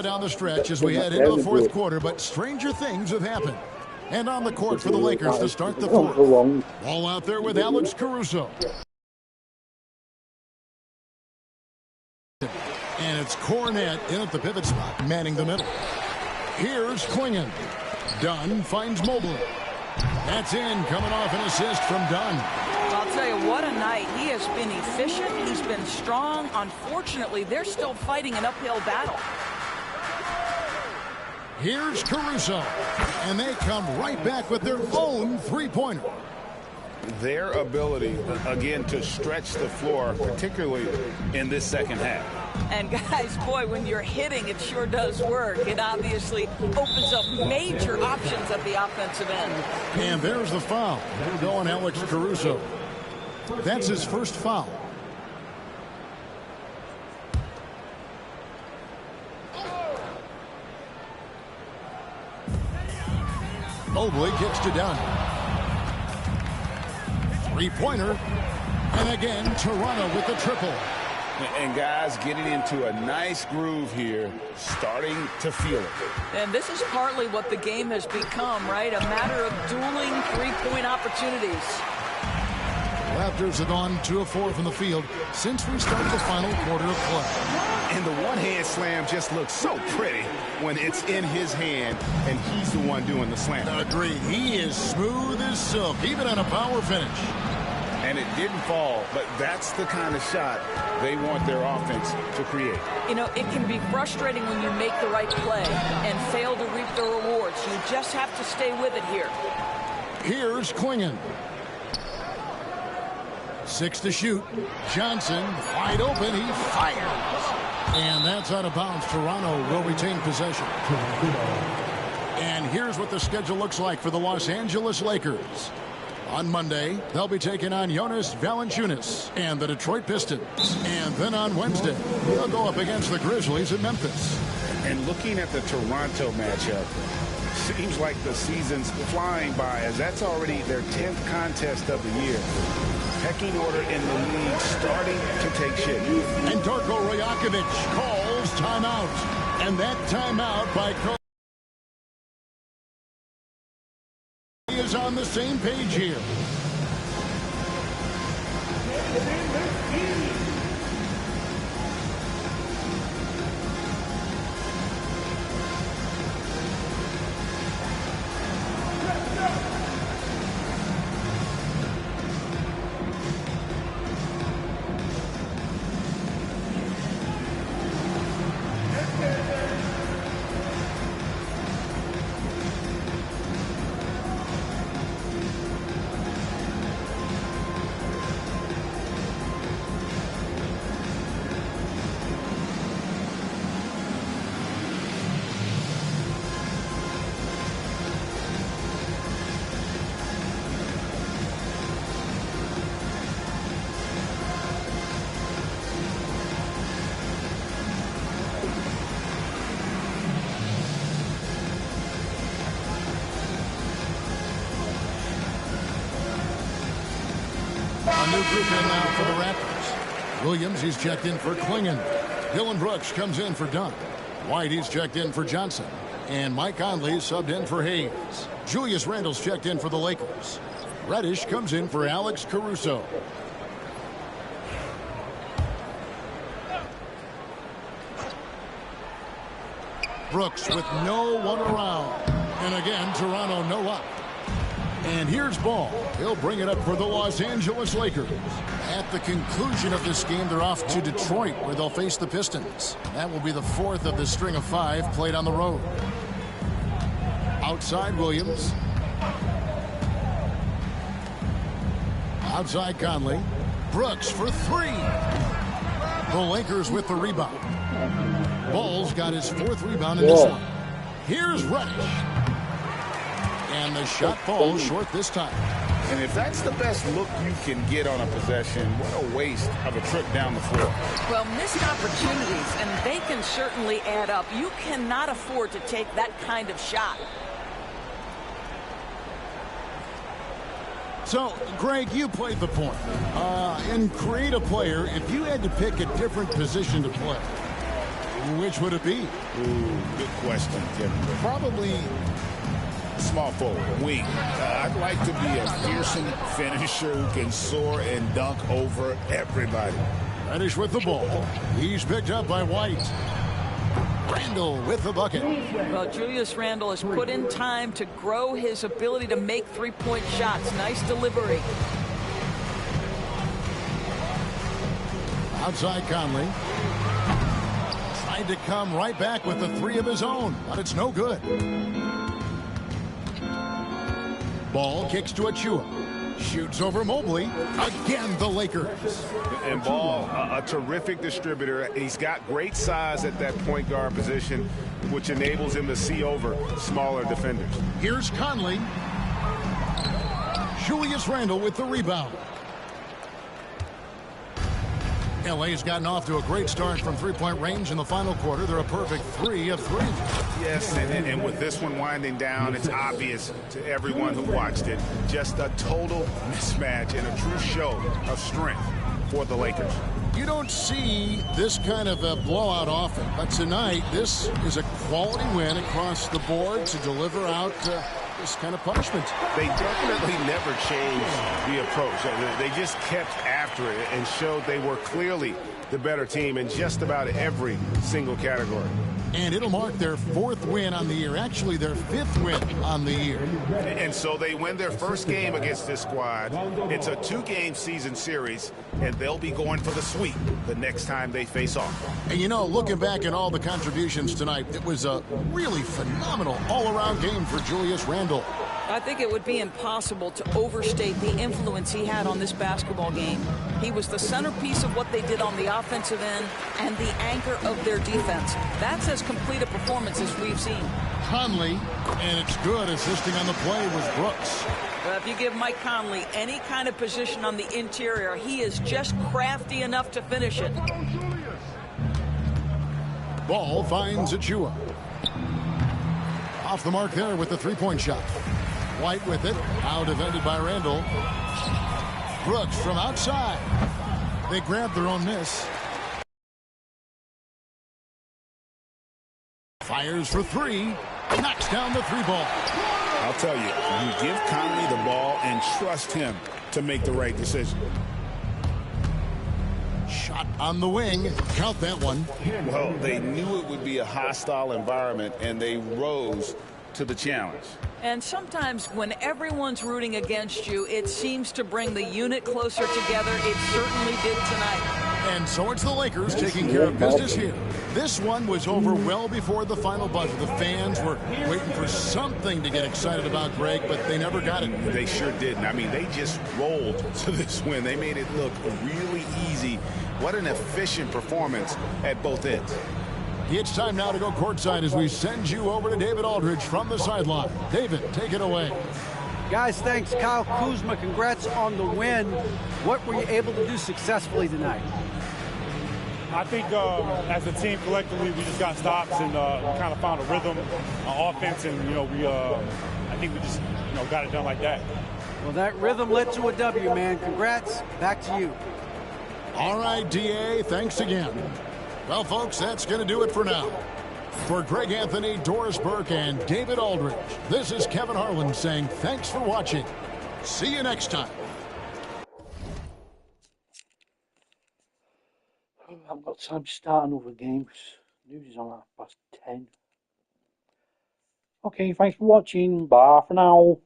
drama down the stretch as we head into the fourth quarter, but stranger things have happened. And on the court for the Lakers to start the fourth. Ball out there with Alex Caruso. And it's Cornette in at the pivot spot, manning the middle. Here's Klingon. Dunn finds Mobley. That's in, coming off an assist from Dunn. I'll tell you, what a night. He has been efficient. He's been strong. Unfortunately, they're still fighting an uphill battle. Here's Caruso. And they come right back with their own three-pointer. Their ability, again, to stretch the floor, particularly in this second half. And guys, boy, when you're hitting, it sure does work. It obviously opens up major options at the offensive end. And there's the foul. They're going Alex Caruso. That's his first foul. Mobley kicks to Dunn. Three-pointer. And again, Toronto with the triple. And guys getting into a nice groove here, starting to feel it. And this is partly what the game has become, right? A matter of dueling three-point opportunities. Raptors have gone 2 of 4 from the field since we started the final quarter of play. And the one-hand slam just looks so pretty when it's in his hand and he's the one doing the slam. Agreed. He is smooth as silk, even on a power finish. And it didn't fall, but that's the kind of shot they want their offense to create. You know, it can be frustrating when you make the right play and fail to reap the rewards. You just have to stay with it here. Here's Klingon. 6 to shoot. Johnson wide open. He fires. And that's out of bounds. Toronto will retain possession. And here's what the schedule looks like for the Los Angeles Lakers. On Monday, they'll be taking on Jonas Valanciunas and the Detroit Pistons. And then on Wednesday, they'll go up against the Grizzlies in Memphis. And looking at the Toronto matchup, seems like the season's flying by, as that's already their 10th contest of the year. Pecking order in the league starting to take shape. And Darko Rajakovic calls timeout. And that timeout by Coach is on the same page here. A new group in now for the Raptors. Williams, he's checked in for Klingon. Dylan Brooks comes in for Dunn. White, he's checked in for Johnson. And Mike Conley subbed in for Hayes. Julius Randle's checked in for the Lakers. Reddish comes in for Alex Caruso. Brooks with no one around. And again, Toronto no up. And here's Ball. He'll bring it up for the Los Angeles Lakers. At the conclusion of this game, they're off to Detroit, where they'll face the Pistons. That will be the 4th of the string of 5 played on the road. Outside Williams. Outside Conley. Brooks for 3. The Lakers with the rebound. Ball's got his 4th rebound in this one. Here's Reddish. And the shot falls short this time. And if that's the best look you can get on a possession, what a waste of a trip down the floor. Well, missed opportunities, and they can certainly add up. You cannot afford to take that kind of shot. So, Greg, you played the point. In create a player, if you had to pick a different position to play, Which would it be? Ooh, good question, Kevin. Probably small forward, wing. I'd like to be a fearsome finisher who can soar and dunk over everybody. Reddish with the ball. He's picked up by White. Randle with the bucket. Well, Julius Randle has put in time to grow his ability to make three-point shots. Nice delivery. Outside Conley. Tried to come right back with the three of his own, but it's no good. Ball kicks to Achua. Shoots over Mobley. Again, the Lakers. And Ball, a terrific distributor. He's got great size at that point guard position, which enables him to see over smaller defenders. Here's Conley. Julius Randle with the rebound. LA's gotten off to a great start from three-point range in the final quarter. They're a perfect 3 of 3. Yes, and with this one winding down, it's obvious to everyone who watched it. Just a total mismatch and a true show of strength for the Lakers. You don't see this kind of a blowout often, but tonight this is a quality win across the board to deliver out this kind of punishment. They definitely never changed the approach. They just kept after it and showed they were clearly the better team in just about every single category. And it'll mark their 4th win on the year, actually their 5th win on the year. And so they win their first game against this squad. It's a 2-game season series, and they'll be going for the sweep the next time they face off. And you know, looking back at all the contributions tonight, it was a really phenomenal all-around game for Julius Randle. I think it would be impossible to overstate the influence he had on this basketball game. He was the centerpiece of what they did on the offensive end and the anchor of their defense. That's as complete a performance as we've seen. Conley, and it's good, assisting on the play was Brooks. If you give Mike Conley any kind of position on the interior, he is just crafty enough to finish it. Ball finds Achua. Off the mark there with the three-point shot. White with it, now defended by Randle. Brooks from outside. They grab their own miss. Fires for 3. Knocks down the 3 ball. I'll tell you, you give Conley the ball and trust him to make the right decision. Shot on the wing. Count that one. Well, they knew it would be a hostile environment, and they rose to the challenge. And sometimes when everyone's rooting against you, it seems to bring the unit closer together. It certainly did tonight. And so it's the Lakers taking care of business here. This one was over well before the final buzzer. The fans were waiting for something to get excited about, Greg, but they never got it. They sure didn't. I mean, they just rolled to this win. They made it look really easy. What an efficient performance at both ends. It's time now to go courtside as we send you over to David Aldridge from the sideline. David, take it away. Guys, thanks. Kyle Kuzma, congrats on the win. What were you able to do successfully tonight? I think as a team collectively, we just got stops and we kind of found a rhythm on offense, and I think we just got it done like that. Well, that rhythm led to a W, man. Congrats. Back to you. All right, DA, thanks again. Well, folks, that's going to do it for now. For Greg Anthony, Doris Burke, and David Aldridge, this is Kevin Harlan saying thanks for watching. See you next time. I haven't got time to start another game because news is on 10:30. Okay, thanks for watching. Bye for now.